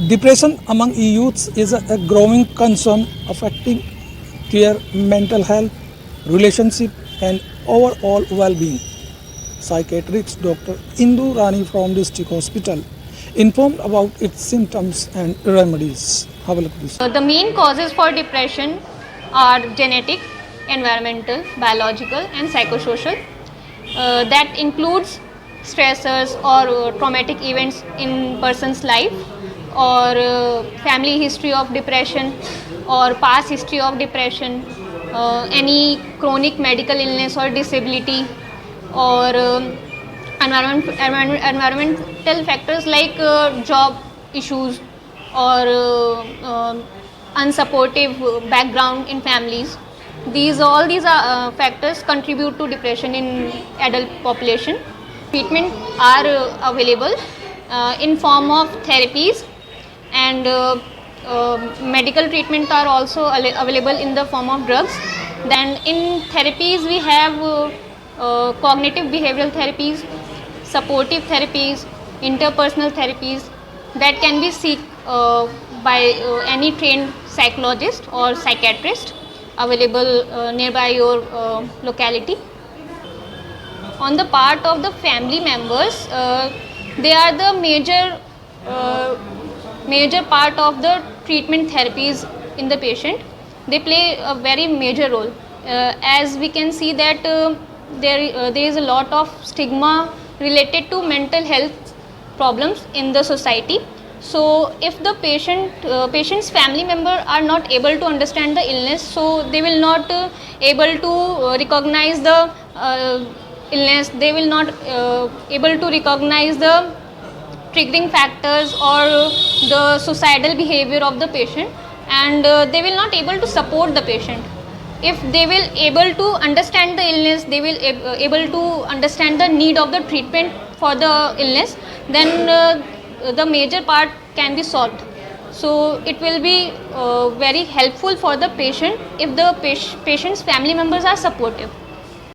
Depression among youths is a growing concern affecting their mental health, relationship, and overall well-being. Psychiatrist Dr. Indu Rani from District Hospital informed about its symptoms and remedies. Have a look at this. The main causes for depression are genetic, environmental, biological, and psychosocial. That includes stressors or traumatic events in person's life, or family history of depression, or past history of depression, any chronic medical illness or disability, or environmental factors like job issues or unsupportive background in families. These are factors contribute to depression in adult population. Treatment are available in form of therapies, and medical treatment are also available in the form of drugs. Then in therapies we have cognitive behavioral therapies, supportive therapies, interpersonal therapies that can be seek by any trained psychologist or psychiatrist available nearby your locality. On the part of the family members, they are the major part of the treatment therapies in the patient. They play a very major role, as we can see that there is a lot of stigma related to mental health problems in the society. So if the patient's family member are not able to understand the illness, so they will not able to recognize the illness, they will not able to recognize the triggering factors or the suicidal behavior of the patient, and they will not able to support the patient. If they will able to understand the illness, they will able to understand the need of the treatment for the illness, then the major part can be solved. So it will be very helpful for the patient if the patient's family members are supportive.